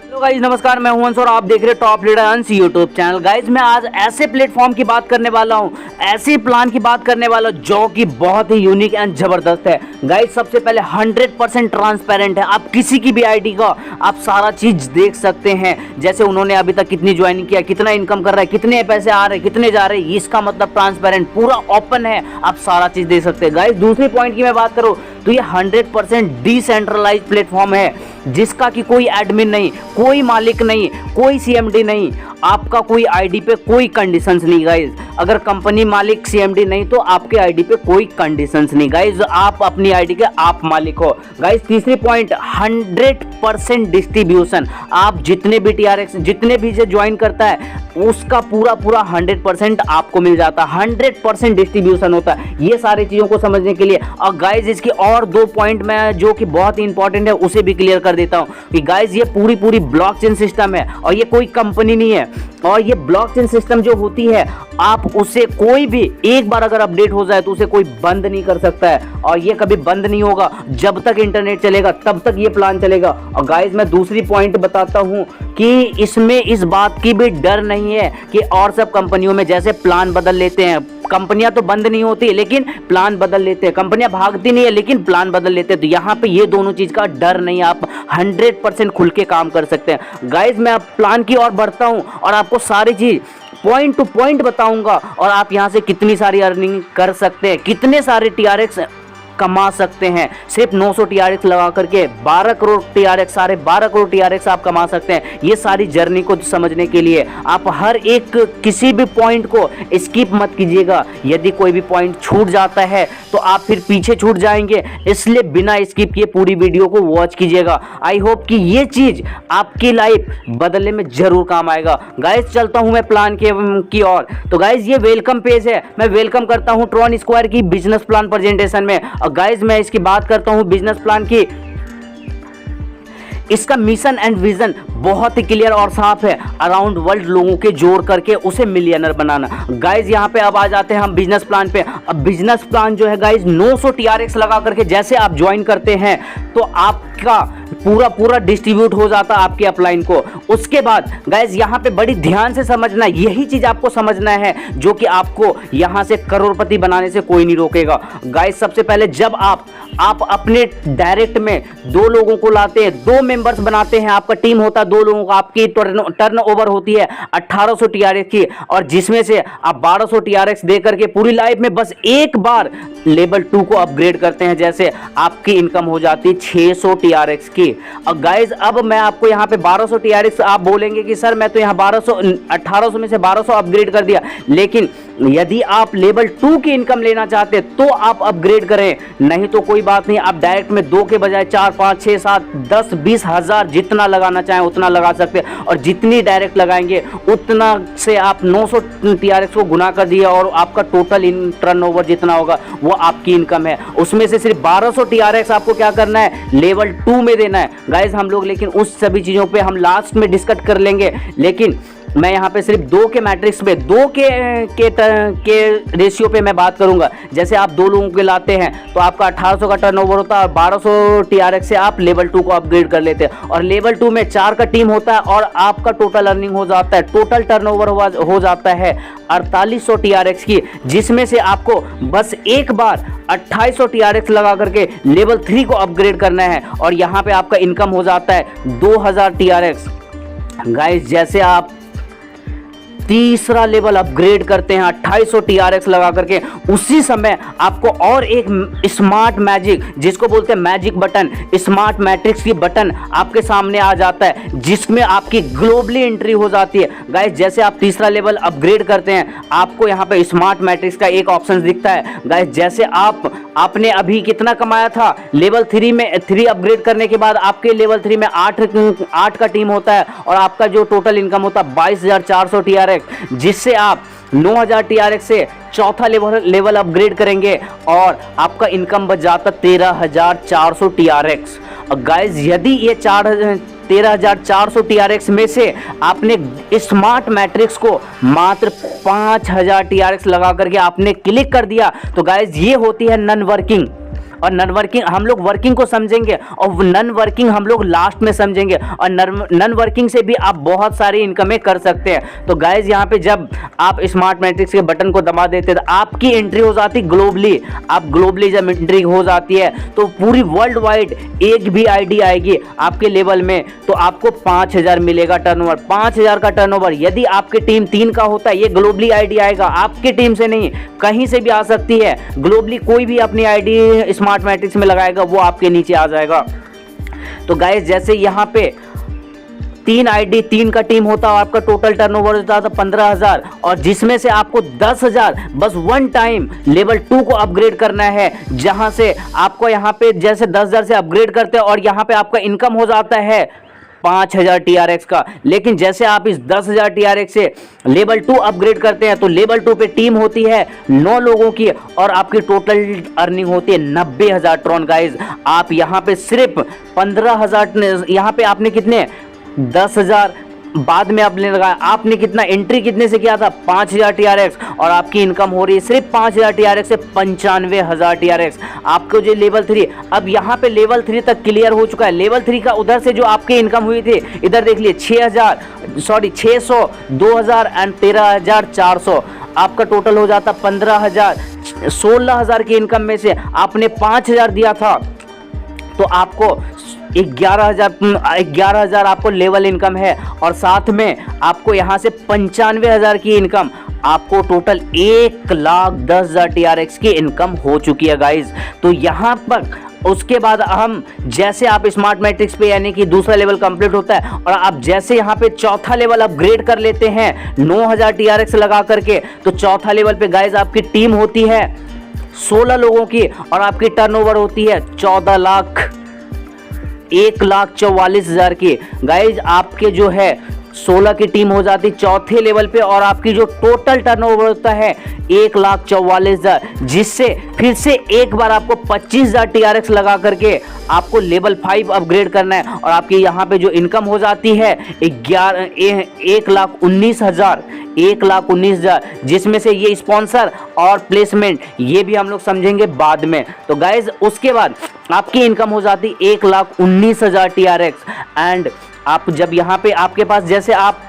Hello guys, नमस्कार। मैं हूं अंश और आप देख रहे हैं टॉप लीडर अंश यूट्यूब चैनल। गाइज मैं आज ऐसे प्लेटफॉर्म की बात करने वाला हूं, ऐसे प्लान की बात करने वाला हूं जो कि बहुत ही यूनिक एंड जबरदस्त है। गाइज सबसे पहले 100% ट्रांसपेरेंट है। आप किसी की भी आईडी का आप सारा चीज देख सकते हैं, जैसे उन्होंने अभी तक कितनी ज्वाइनिंग किया, कितना इनकम कर रहा है, कितने पैसे आ रहे हैं, कितने जा रहे हैं। इसका मतलब ट्रांसपेरेंट, पूरा ओपन है, आप सारा चीज देख सकते हैं। गाइज दूसरी पॉइंट की मैं बात करूं तो ये 100% डिसेंट्रलाइज प्लेटफॉर्म है, जिसका कि कोई एडमिन नहीं, कोई मालिक नहीं, कोई सीएमडी नहीं, आपका कोई आईडी पे कोई कंडीशंस नहीं। गाइज अगर कंपनी मालिक सीएमडी नहीं तो आपके आईडी पे कोई कंडीशंस नहीं। गाइज आप अपनी आईडी के आप मालिक हो। गाइज तीसरी पॉइंट, 100% डिस्ट्रीब्यूशन। आप जितने भी टीआरएक्स, जितने भी जो ज्वाइन करता है उसका पूरा 100% आपको मिल जाता है। 100% डिस्ट्रीब्यूशन होता है। ये सारी चीज़ों को समझने के लिए और गाइज इसकी और 2 पॉइंट मैं जो कि बहुत ही इंपॉर्टेंट है उसे भी क्लियर कर देता हूँ कि गाइज ये पूरी ब्लॉकचेन सिस्टम है और ये कोई कंपनी नहीं है। और ये ब्लॉकचेन सिस्टम जो होती है, आप उसे कोई भी एक बार अगर अपडेट हो जाए तो उसे कोई बंद नहीं कर सकता है और ये कभी बंद नहीं होगा। जब तक इंटरनेट चलेगा तब तक ये प्लान चलेगा। और गाइज मैं दूसरी पॉइंट बताता हूँ कि इसमें इस बात की भी डर नहीं है कि और सब कंपनियों में जैसे प्लान बदल लेते हैं। कंपनियां तो बंद नहीं होती लेकिन प्लान बदल लेते हैं, कंपनियां भागती नहीं है लेकिन प्लान बदल लेते हैं। तो यहाँ पे ये दोनों चीज का डर नहीं, आप 100% खुल के काम कर सकते हैं। गाइज मैं अब प्लान की ओर बढ़ता हूँ और आपको सारी चीज पॉइंट टू पॉइंट बताऊंगा और आप यहाँ से कितनी सारी अर्निंग कर सकते हैं, कितने सारे टीआरएक्स कमा सकते हैं। सिर्फ 900 टीआरएक्स लगा करके 12 करोड़ टीआरएक्स, सारे 12 करोड़ टीआरएक्स आप कमा सकते हैं। ये सारी जर्नी को समझने के लिए आप हर एक किसी भी पॉइंट को स्किप मत कीजिएगा। यदि कोई भी पॉइंट छूट जाता है तो आप फिर पीछे छूट जाएंगे, इसलिए बिना स्किप किए पूरी वीडियो को वॉच कीजिएगा। आई होप कि ये चीज आपकी लाइफ बदलने में जरूर काम आएगा। गाइज चलता हूं मैं प्लान की ओर। तो गाइज ये वेलकम पेज है, मैं वेलकम करता हूं ट्रॉन स्क्वायर की बिजनेस प्लान प्रेजेंटेशन में। गाइज मैं इसकी बात करता हूं बिजनेस प्लान की। इसका मिशन एंड विजन बहुत ही क्लियर और साफ है, अराउंड वर्ल्ड लोगों के जोड़ करके उसे मिलियनर बनाना। गाइज यहाँ पे अब आ जाते हैं हम बिजनेस प्लान पे। अब बिजनेस प्लान जो है गाइज 900 टीआरएक्स लगा करके जैसे आप ज्वाइन करते हैं तो आपका पूरा डिस्ट्रीब्यूट हो जाता है आपके अपलाइन को। उसके बाद गाइज यहाँ पे बड़ी ध्यान से समझना, यही चीज आपको समझना है जो कि आपको यहाँ से करोड़पति बनाने से कोई नहीं रोकेगा। गाइज सबसे पहले जब आप अपने डायरेक्ट में 2 लोगों को लाते हैं, 2 मेंबर्स बनाते हैं, आपका टीम होता है 2 लोगों का, आपकी टर्न ओवर होती है 1800 टीआरएक्स की, और जिसमें से आप 1200 टीआरएक्स दे करके पूरी लाइफ में बस एक बार लेवल 2 को अपग्रेड करते हैं, जैसे आपकी इनकम हो जाती है 600 टीआरएक्स की। और गाइज अब मैं आपको यहाँ पे 1200 टीआरएक्स, आप बोलेंगे कि सर मैं तो यहाँ 1800 में से 1200 अपग्रेड कर दिया, लेकिन यदि आप लेवल 2 की इनकम लेना चाहते हैं तो आप अपग्रेड करें, नहीं तो कोई बात नहीं। आप डायरेक्ट में 2 के बजाय 4, 5, 6, 7, 10, 20 हजार जितना लगाना चाहें उतना लगा सकते हैं, और जितनी डायरेक्ट लगाएंगे उतना से आप 900 टीआरएक्स को गुना कर दिया और आपका टोटल टर्नओवर जितना होगा वो आपकी इनकम है। उसमें से सिर्फ 1200 टीआरएक्स आपको क्या करना है, लेवल 2 में देना है। गाइज हम लोग लेकिन उस सभी चीज़ों पे हम लास्ट में डिस्कस कर लेंगे, लेकिन मैं यहाँ पे सिर्फ 2 के मैट्रिक्स पे, 2 के रेशियो पे मैं बात करूंगा। जैसे आप 2 लोगों के लाते हैं तो आपका 1800 का टर्नओवर होता है और 1200 टीआरएक्स से आप लेवल 2 को अपग्रेड कर लेते हैं, और लेवल 2 में 4 का टीम होता है और आपका टोटल अर्निंग हो जाता है, टोटल टर्नओवर हो जाता है 4800 टीआरएक्स की, जिसमें से आपको बस एक बार 2800 टीआरएक्स लगा करके लेवल 3 को अपग्रेड करना है, और यहाँ पे आपका इनकम हो जाता है 2000 टीआरएक्स। गाइस जैसे आप तीसरा लेवल अपग्रेड करते हैं 2800 टीआरएक्स लगा करके, उसी समय आपको और एक स्मार्ट मैजिक, जिसको बोलते हैं मैजिक बटन, स्मार्ट मैट्रिक्स की बटन आपके सामने आ जाता है, जिसमें आपकी ग्लोबली एंट्री हो जाती है। गाइस जैसे आप तीसरा लेवल अपग्रेड करते हैं आपको यहाँ पे स्मार्ट मैट्रिक्स का एक ऑप्शन दिखता है। गाइस जैसे आपने अभी कितना कमाया था लेवल 3 में, 3 अपग्रेड करने के बाद आपके लेवल 3 में 8 का टीम होता है और आपका जो टोटल इनकम होता है 22,400 टीआरएक्स, जिससे आप 9000 टीआरएक्स से चौथा लेवल अपग्रेड करेंगे और आपका इनकम बच जाता 13,400 टीआरएक्स। गाइस यदि ये 13,400 टीआरएक्स में से आपने स्मार्ट मैट्रिक्स को मात्र 5,000 टीआरएक्स लगा करके आपने क्लिक कर दिया तो गाइस ये होती है नॉन वर्किंग। और नन वर्किंग हम लोग वर्किंग को समझेंगे और नन वर्किंग हम लोग लास्ट में समझेंगे, और नन वर्किंग से भी आप बहुत सारी इनकमें कर सकते हैं। तो गाइज यहाँ पे जब आप स्मार्ट मैट्रिक्स के बटन को दबा देते हैं तो आपकी एंट्री हो जाती ग्लोबली। आप ग्लोबली जब एंट्री हो जाती है तो पूरी वर्ल्ड वाइड एक भी आईडी आएगी आपके लेवल में तो आपको 5000 मिलेगा टर्नओवर। 5000 का टर्नओवर यदि आपकी टीम 3 का होता है, ये ग्लोबली आईडी आएगा, आपकी टीम से नहीं, कहीं से भी आ सकती है। ग्लोबली कोई भी अपनी आईडी स्मार्ट मैट्रिक्स में लगाएगा वो आपके नीचे आ जाएगा। तो गाइस जैसे यहाँ पे 3 आईडी 3 का टीम होता है, आपका टोटल टर्नओवर होता था 15000, और जिसमें से आपको 10000 बस वन टाइम लेवल 2 को अपग्रेड करना है, जहां से आपको यहाँ पे जैसे 10000 से अपग्रेड करते हैं और यहाँ पे आपका इनकम हो जाता है 5000 TRX का। लेकिन जैसे आप इस 10000 TRX से लेवल 2 अपग्रेड करते हैं तो लेवल 2 पे टीम होती है 9 लोगों की और आपकी टोटल अर्निंग होती है 90000 ट्रॉन। गाइज आप यहाँ पे सिर्फ 15000, यहाँ पे आपने कितने 10,000 बाद में आपने लगाया, आपने कितना एंट्री कितने से किया था 5000 TRX और आपकी इनकम हो रही है सिर्फ 5000 TRX से 95,000 TRX। आपको जो लेवल 3, अब यहाँ पे लेवल 3 तक क्लियर हो चुका है। लेवल 3 का उधर से जो आपकी इनकम हुई थी इधर देख लिए 600, 2000 एंड 13,400, आपका टोटल हो जाता 15,000। 16,000 की इनकम में से आपने 5,000 दिया था तो आपको 11,000 आपको लेवल इनकम है, और साथ में आपको यहाँ से 95,000 की इनकम, आपको टोटल 1,10,000 TRX की इनकम हो चुकी है गाइज। तो यहाँ पर उसके बाद हम जैसे आप स्मार्ट मैट्रिक्स पे यानी कि दूसरा लेवल कंप्लीट होता है और आप जैसे यहाँ पे चौथा लेवल अपग्रेड कर लेते हैं 9,000 TRX लगा करके, तो चौथा लेवल पे गाइज आपकी टीम होती है 16 लोगों की और आपकी टर्नओवर होती है 1,44,000 की। गाइज आपके जो है 16 की टीम हो जाती चौथे लेवल पे और आपकी जो टोटल टर्नओवर होता है 1,44,000, जिससे फिर से एक बार आपको 25,000 TRX लगा करके आपको लेवल 5 अपग्रेड करना है और आपकी यहाँ पे जो इनकम हो जाती है 1,19,000, जिसमें से ये स्पॉन्सर और प्लेसमेंट ये भी हम लोग समझेंगे बाद में। तो गाइज उसके बाद आपकी इनकम हो जाती 1,19,000 TRX। एंड आप जब यहाँ पे आपके पास जैसे आप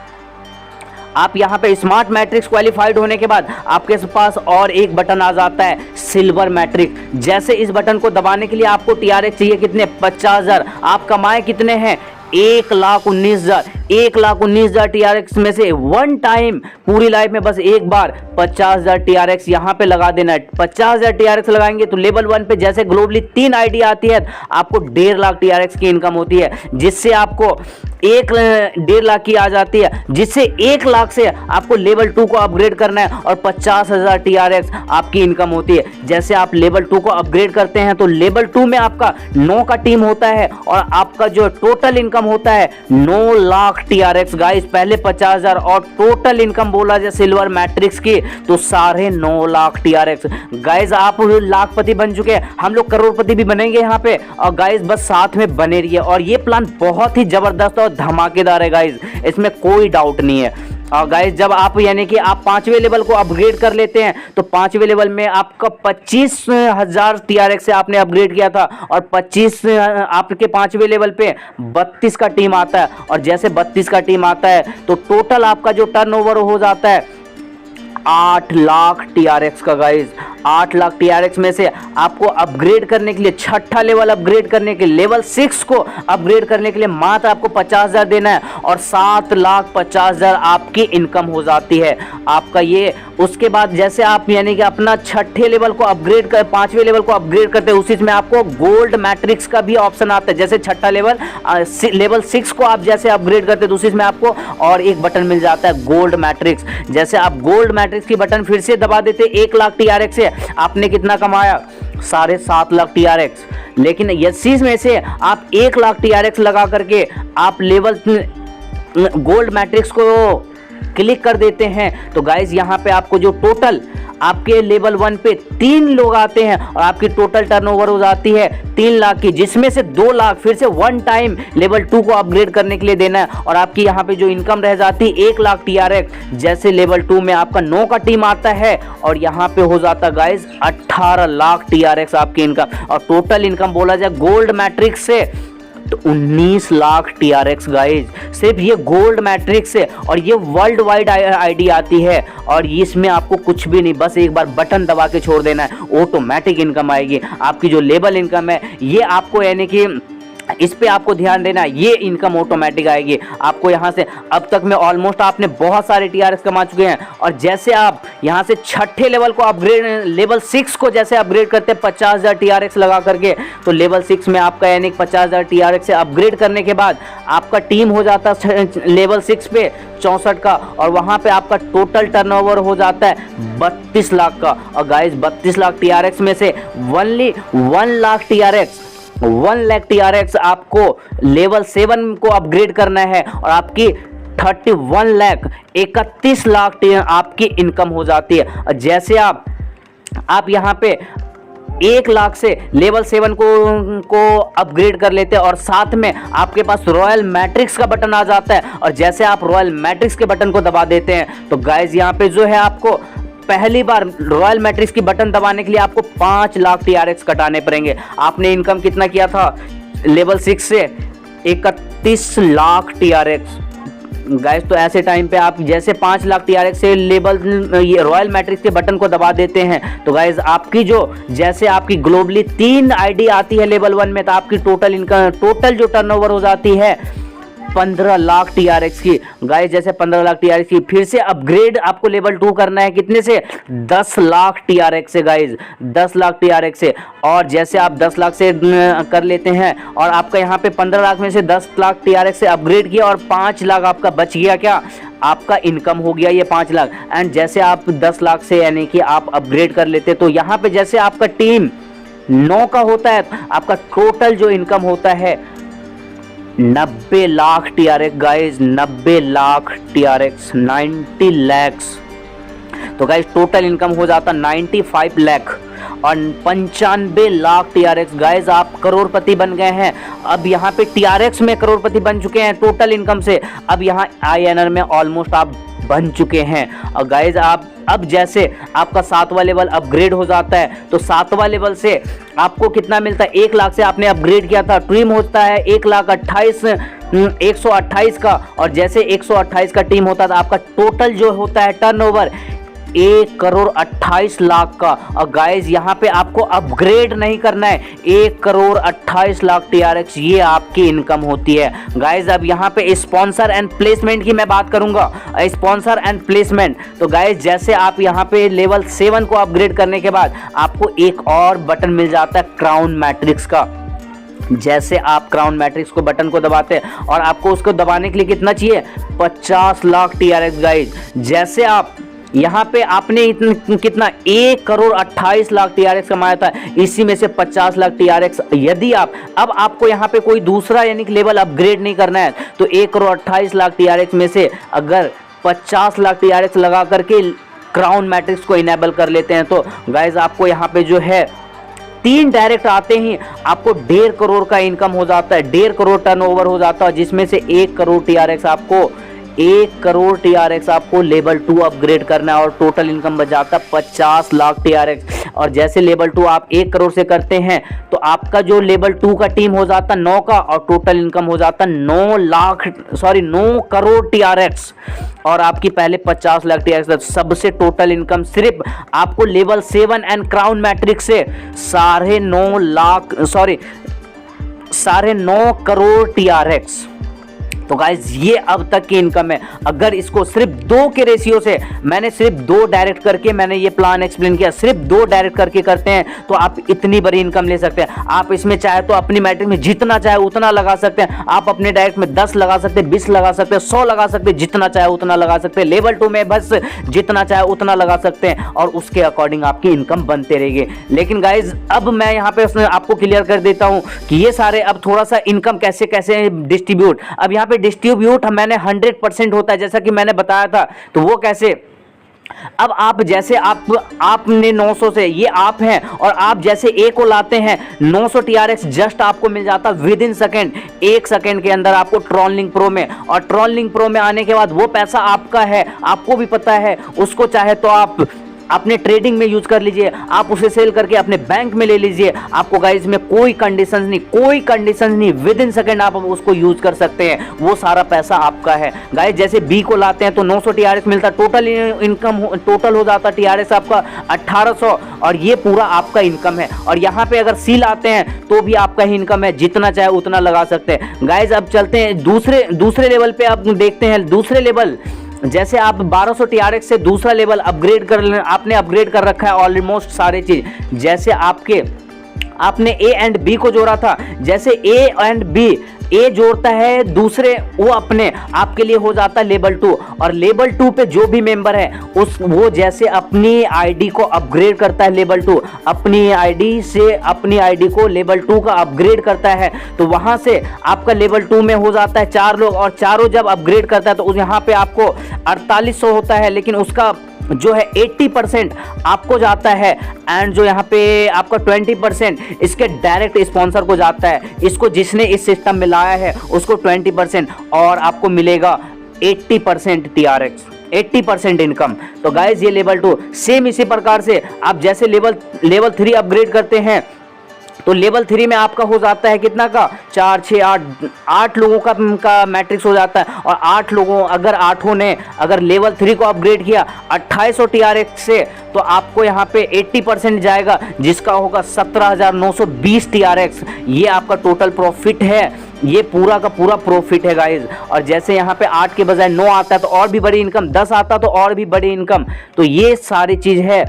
यहाँ पे स्मार्ट मैट्रिक्स क्वालिफाइड होने के बाद आपके पास और एक बटन आ जाता है सिल्वर मैट्रिक्स। जैसे इस बटन को दबाने के लिए आपको TRX चाहिए कितने 50,000, आप कमाए कितने हैं 1,19,000 TRX में से वन टाइम पूरी लाइफ में बस एक बार 50,000 TRX यहाँ पे लगा देना है। 50,000 TRX लगाएंगे तो लेवल 1 पे जैसे ग्लोबली 3 आईडी आती है आपको 1.5 लाख TRX की इनकम होती है, जिससे आपको 1.5 लाख की आ जाती है, जिससे 1 लाख से आपको लेवल 2 को अपग्रेड करना है और 50,000 TRX आपकी इनकम होती है। जैसे आप लेवल 2 को अपग्रेड करते हैं तो लेवल 2 में आपका 9 का टीम होता है और आपका जो टोटल इनकम होता है 9 लाख TRX। गाइस पहले 50,000 और टोटल इनकम बोला जाए सिल्वर मैट्रिक्स की तो 9.5 लाख TRX। गाइस आप लाखपति बन चुके हैं, हम लोग करोड़पति भी बनेंगे यहाँ पे, और गाइस बस साथ में बने रहिए। और ये प्लान बहुत ही जबरदस्त और धमाकेदार है गाइस, इसमें कोई डाउट नहीं है। और गाइस जब आप यानी कि आप 5वें लेवल को अपग्रेड कर लेते हैं तो 5वें लेवल में आपका 25,000 TRX से आपने अपग्रेड किया था और 25 आपके 5वें लेवल पे 32 का टीम आता है, और जैसे 32 का टीम आता है तो टोटल आपका जो टर्नओवर हो जाता है 8 लाख TRX का। गाइज 8 लाख TRX में से आपको अपग्रेड करने के लिए छठा लेवल अपग्रेड करने के लेवल 6 को अपग्रेड करने के लिए मात्र आपको 50,000 देना है और 7,50,000 आपकी इनकम हो जाती है आपका ये। उसके बाद जैसे आप यानी कि अपना छठे लेवल को अपग्रेड कर 5वें लेवल को अपग्रेड करते हैं उसी में आपको गोल्ड मैट्रिक्स का भी ऑप्शन आता है। जैसे छठा लेवल लेवल 6 को आप जैसे अपग्रेड करते हैं तो उसी में आपको और एक बटन मिल जाता है गोल्ड मैट्रिक्स। जैसे आप गोल्ड मैट्रिक्स की बटन फिर से दबा देते 1 लाख TRX से आपने कितना कमाया 7.5 लाख TRX। लेकिन इसी में से आप 1 लाख TRX लगा करके आप लेवल गोल्ड मैट्रिक्स को क्लिक कर देते हैं तो गाइज यहाँ पे आपको जो टोटल आपके लेवल 1 पे 3 लोग आते हैं और आपकी टोटल टर्नओवर हो जाती है 3 लाख की, जिसमें से 2 लाख फिर से 1 टाइम लेवल 2 को अपग्रेड करने के लिए देना है और आपकी यहाँ पे जो इनकम रह जाती है 1 लाख TRX। जैसे लेवल 2 में आपका 9 का टीम आता है और यहाँ पे हो जाता गाइज 18 लाख TRX आपकी इनकम, और टोटल इनकम बोला जाए गोल्ड मैट्रिक्स से तो 19 लाख TRX गाइज, सिर्फ ये गोल्ड मैट्रिक्स से। और ये वर्ल्ड वाइड आईडी आती है और इसमें आपको कुछ भी नहीं, बस एक बार बटन दबा के छोड़ देना है, ऑटोमेटिक इनकम आएगी। आपकी जो लेवल इनकम है ये आपको यानी कि इस पे आपको ध्यान देना है, ये इनकम ऑटोमेटिक आएगी आपको यहाँ से। अब तक में ऑलमोस्ट आपने बहुत सारे TRX कमा चुके हैं और जैसे आप यहाँ से 6ठे लेवल को अपग्रेड, लेवल 6 को जैसे अपग्रेड करते हैं 50,000 TRX लगा करके, तो लेवल 6 में आपका यानी 50,000 TRX से अपग्रेड करने के बाद आपका टीम हो जाता है लेवल 6 पे 64 का और वहाँ पे आपका टोटल टर्नओवर हो जाता है 32 लाख का। और गाइज 32 लाख TRX में से only 1 lakh TRX 1 lakh TRX आपको लेवल 7 को अपग्रेड करना है और आपकी 31 लाख 31 लाख आपकी इनकम हो जाती है। और जैसे आप यहाँ पे 1 लाख से लेवल 7 को अपग्रेड कर लेते हैं और साथ में आपके पास रॉयल मैट्रिक्स का बटन आ जाता है और जैसे आप रॉयल मैट्रिक्स के बटन को दबा देते हैं तो गाइज यहाँ पे जो है आपको पहली बार रॉयल मैट्रिक्स की बटन दबाने के लिए आपको 5 लाख TRX कटाने पड़ेंगे। आपने इनकम कितना किया था लेवल 6 से 31 लाख TRX गाइस। तो ऐसे टाइम पे आप जैसे 5 लाख TRX से लेवल ये रॉयल मैट्रिक्स के बटन को दबा देते हैं तो गाइस आपकी जो जैसे आपकी ग्लोबली 3 आईडी आती है लेवल 1 में तो आपकी टोटल इनकम टोटल जो टर्नओवर हो जाती है 15 लाख TRX की। गाइस जैसे 15 लाख TRX की फिर से अपग्रेड आपको लेवल 2 करना है कितने से 10 लाख TRX से गाइस, 10 लाख TRX से। और जैसे आप 10 लाख से कर लेते हैं और आपका यहाँ पे 15 लाख में से 10 लाख TRX से अपग्रेड किया और 5 लाख आपका बच गया, क्या आपका इनकम हो गया ये 5 लाख। एंड जैसे आप 10 लाख से यानी कि आप अपग्रेड कर लेते तो यहाँ पे जैसे आपका टीम 9 का होता है आपका टोटल जो इनकम होता है 90 lakh TRX guys, 90 lakh TRX 90 lakhs. तो गाइज टोटल इनकम हो जाता 95 लाख और 95 लाख TRX। गाइज आप करोड़पति बन गए हैं। अब यहाँ पे TRX में करोड़पति बन चुके हैं टोटल इनकम से। अब यहाँ INR में ऑलमोस्ट आप बन चुके हैं। और गाइज आप अब जैसे आपका 7वां लेवल अपग्रेड हो जाता है तो 7वां लेवल से आपको कितना मिलता है 1 लाख से आपने अपग्रेड किया था, टीम होता है 1,28,128 का और जैसे 128 का टीम होता था आपका टोटल जो होता है टर्नओवर 1,28,00,000 का। और गाइज यहाँ पे आपको अपग्रेड नहीं करना है, 1,28,00,000 TRX ये आपकी इनकम होती है। गाइज अब यहाँ पे स्पॉन्सर एंड प्लेसमेंट की मैं बात करूंगा। स्पॉन्सर एंड प्लेसमेंट तो गाइज जैसे आप यहाँ पे लेवल 7 को अपग्रेड करने के बाद आपको एक और बटन मिल जाता है क्राउन मैट्रिक्स का। जैसे आप क्राउन मैट्रिक्स को बटन को दबाते हैं और आपको उसको दबाने के लिए कितना चाहिए 50 लाख TRX गाइज। जैसे आप यहाँ पे आपने कितना 1,28,00,000 TRX कमाया था, इसी में से 50 लाख TRX यदि आप अब आपको यहाँ पे कोई दूसरा यानी कि लेवल अपग्रेड नहीं करना है तो 1,28,00,000 TRX में से अगर 50 लाख TRX लगा करके क्राउन मैट्रिक्स को इनेबल कर लेते हैं तो गाइज आपको यहाँ पे जो है 3 डायरेक्ट आते ही आपको 1.5 करोड़ का इनकम हो जाता है, 1.5 करोड़ टर्नओवर हो जाता है, जिसमें से 1 करोड़ TRX आपको 1 करोड़ TRX आपको लेवल 2 अपग्रेड करना है और टोटल इनकम बच जाता है 50 लाख TRX। और जैसे लेवल 2 आप 1 करोड़ से करते हैं तो आपका जो लेवल 2 का टीम हो जाता 9 का और टोटल इनकम हो जाता 9 करोड़ TRX और आपकी पहले 50 लाख TRX। सबसे टोटल इनकम सिर्फ आपको लेवल 7 एंड क्राउन मैट्रिक्स से 9.5 करोड़ TRX। तो गाइज ये अब तक की इनकम है। अगर इसको सिर्फ 2 के रेशियो से मैंने सिर्फ 2 डायरेक्ट करके मैंने ये प्लान एक्सप्लेन किया, सिर्फ 2 डायरेक्ट करके करते हैं तो आप इतनी बड़ी इनकम ले सकते हैं। आप इसमें चाहे तो अपनी मैट्रिक में जितना चाहे उतना लगा सकते हैं। आप अपने डायरेक्ट में 10 लगा सकते हैं, 20 लगा सकते हैं, 100 लगा सकते हैं, जितना चाहे उतना लगा सकते हैं। लेवल 2 में बस जितना चाहे उतना लगा सकते हैं और उसके अकॉर्डिंग आपकी इनकम बनते रहेगी। लेकिन गाइज अब मैं यहाँ पे आपको क्लियर कर देता हूँ कि ये सारे अब थोड़ा सा इनकम कैसे कैसे डिस्ट्रीब्यूट। अब यहाँ पे पे डिस्ट्रीब्यूट मैंने 100% होता है, जैसा कि मैंने बताया था। तो वो कैसे, अब आप जैसे आपने 900 से, ये आप हैं, और आप जैसे ए को लाते हैं 900 TRX जस्ट आपको मिल जाता विद इन सेकेंड, 1 सेकेंड के अंदर आपको ट्रॉन लिंक प्रो में। और ट्रॉन लिंक प्रो में आने के बाद वो पैसा आपका है, आपको भी पता है, उसको चाहे तो आप अपने ट्रेडिंग में यूज कर लीजिए, आप उसे सेल करके अपने बैंक में ले लीजिए। आपको गाइस में कोई कंडीशंस नहीं, विद इन सेकंड आप उसको यूज कर सकते हैं, वो सारा पैसा आपका है। गाइस जैसे बी को लाते हैं तो 900 TRX मिलता, टोटल इनकम टोटल हो जाता TRX आपका 1800, और ये पूरा आपका इनकम है। और यहाँ पे अगर सी लाते हैं तो भी आपका ही इनकम है, जितना चाहे उतना लगा सकते हैं। गाइस अब चलते हैं दूसरे लेवल पे, आप देखते हैं दूसरे लेवल। जैसे आप 1200 TRX से दूसरा लेवल आपने अपग्रेड कर रखा है ऑलमोस्ट सारे चीज। जैसे आपने ए एंड बी को जोड़ा था, जैसे ए एंड बी, ए जोड़ता है दूसरे, वो आपके लिए हो जाता है लेवल 2। और लेवल 2 पे जो भी मेंबर है वो जैसे अपनी आईडी को अपग्रेड करता है लेवल 2, अपनी आईडी से अपनी आईडी को लेवल 2 का अपग्रेड करता है, तो वहां से आपका लेवल 2 में हो जाता है 4 लोग। और चारों जब अपग्रेड करता है तो यहाँ पे आपको 4800 होता है, लेकिन उसका जो है 80% आपको जाता है, एंड जो यहाँ पे आपका 20% इसके डायरेक्ट स्पॉन्सर को जाता है। इसको जिसने इस सिस्टम में लाया है उसको 20%, और आपको मिलेगा 80% TRX, 80% इनकम। तो गाइज ये लेवल 2 सेम इसी प्रकार से आप जैसे लेवल 3 अपग्रेड करते हैं तो लेवल 3 में आपका हो जाता है कितना का, 4 6 8 लोगों का मैट्रिक्स हो जाता है। और 8 लोगों, अगर 8 ने अगर लेवल 3 को अपग्रेड किया 2800 TRX से, तो आपको यहाँ पे 80% जाएगा, जिसका होगा 17,920 TRX। ये आपका टोटल प्रॉफिट है, ये पूरा का पूरा प्रॉफिट है गाइज। और जैसे यहाँ पे 8 के बजाय 9 आता है तो और भी बड़ी इनकम, 10 आता तो और भी बड़ी इनकम। तो ये सारी चीज़ है,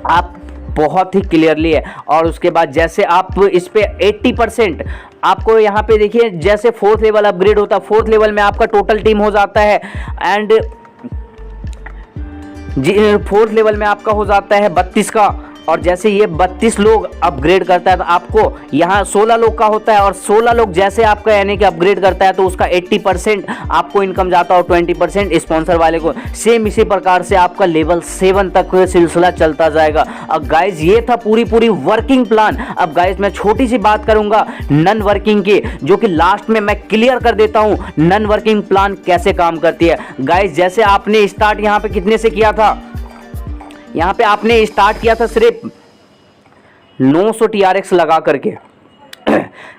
आप बहुत ही क्लियरली है। और उसके बाद जैसे आप इस पे 80% आपको यहाँ पे देखिए, जैसे 4th लेवल अपग्रेड होता है, 4th लेवल में आपका टोटल टीम हो जाता है, एंड 4th लेवल में आपका हो जाता है 32 का। और जैसे ये 32 लोग अपग्रेड करता है तो आपको यहाँ 16 लोग का होता है, और 16 लोग जैसे आपका यानी कि अपग्रेड करता है तो उसका 80% आपको इनकम जाता है और 20% स्पॉन्सर वाले को। सेम इसी प्रकार से आपका लेवल 7 तक सिलसिला चलता जाएगा। अब गाइज ये था पूरी वर्किंग प्लान। अब गाइज मैं छोटी सी बात करूंगा नन वर्किंग की, जो कि लास्ट में मैं क्लियर कर देता हूँ नन वर्किंग प्लान कैसे काम करती है। गाइज जैसे आपने स्टार्ट यहाँ पे कितने से किया था, यहाँ पे आपने स्टार्ट किया था सिर्फ 900 TRX लगा करके।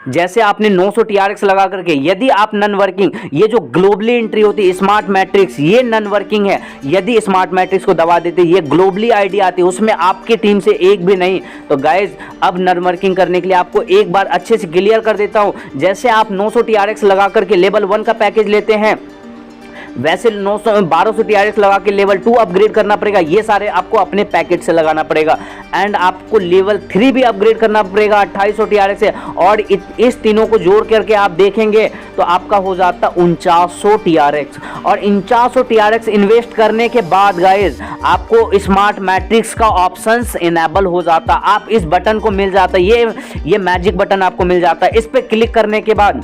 जैसे आपने 900 TRX लगा करके, यदि आप नन वर्किंग, ये जो ग्लोबली एंट्री होती है स्मार्ट मैट्रिक्स, ये नन वर्किंग है। यदि स्मार्ट मैट्रिक्स को दबा देते, ये ग्लोबली आईडी आती है, उसमें आपकी टीम से एक भी नहीं। तो गाइज अब नन वर्किंग करने के लिए आपको एक बार अच्छे से क्लियर कर देता हूँ। जैसे आप 900 TRX लगा करके लेवल 1 का पैकेज लेते हैं, वैसे 1200 TRX लगा के लेवल 2 अपग्रेड करना पड़ेगा। ये सारे आपको अपने पैकेज से लगाना पड़ेगा, एंड आपको लेवल 3 भी अपग्रेड करना पड़ेगा 2800 TRX से। और इस तीनों को जोड़ करके आप देखेंगे तो आपका हो जाता 4900 TRX। और 4900 TRX इन्वेस्ट करने के बाद गाइज आपको स्मार्ट मैट्रिक्स का ऑप्शंस इनेबल हो जाता। आप इस बटन को मिल जाता, ये मैजिक बटन आपको मिल जाता है। इस पर क्लिक करने के बाद,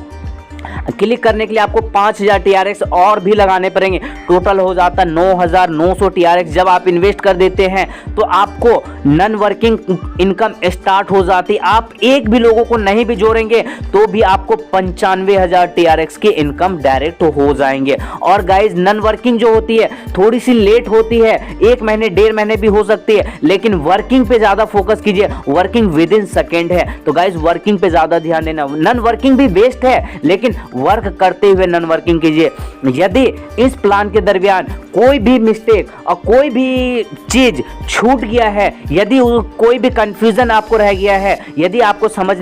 क्लिक करने के लिए आपको 5000 TRX और भी लगाने पड़ेंगे। टोटल हो जाता 9900 TRX। जब आप इन्वेस्ट कर देते हैं तो आपको नन वर्किंग इनकम स्टार्ट हो जाती। आप एक भी लोगों को नहीं भी जोड़ेंगे तो भी आपको 95,000 TRX की इनकम डायरेक्ट हो जाएंगे। और गाइज नन वर्किंग जो होती है थोड़ी सी लेट होती है, 1 महीने 1.5 महीने भी हो सकती है, लेकिन वर्किंग पे ज़्यादा फोकस कीजिए। वर्किंग विद इन सेकेंड है, तो गाइज वर्किंग पे ज़्यादा ध्यान देना। नन वर्किंग भी बेस्ट है, लेकिन वर्क करते हुए नन वर्किंग कीजिए। यदि इस प्लान के दरमियान कोई भी मिस्टेक और कोई भी चीज छूट गया है, यदि कोई भी कंफ्यूजन आपको रह गया है, यदि आपको समझ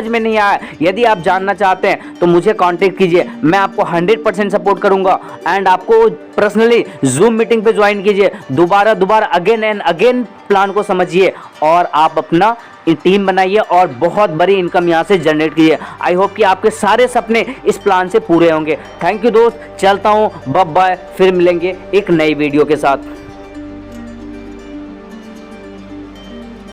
में नहीं आया, यदि आप जानना चाहते हैं तो मुझे कांटेक्ट कीजिए। मैं आपको 100% सपोर्ट करूंगा, एंड आपको पर्सनली जूम मीटिंग पे ज्वाइन कीजिए। दोबारा अगेन एंड अगेन प्लान को समझिए और आप अपना टीम बनाइए और बहुत बड़ी इनकम यहाँ से जनरेट कीजिए। आई होप कि आपके सारे सपने इस प्लान से पूरे होंगे। थैंक यू दोस्त, चलता हूँ, बाय बाय, फिर मिलेंगे एक नई वीडियो के साथ।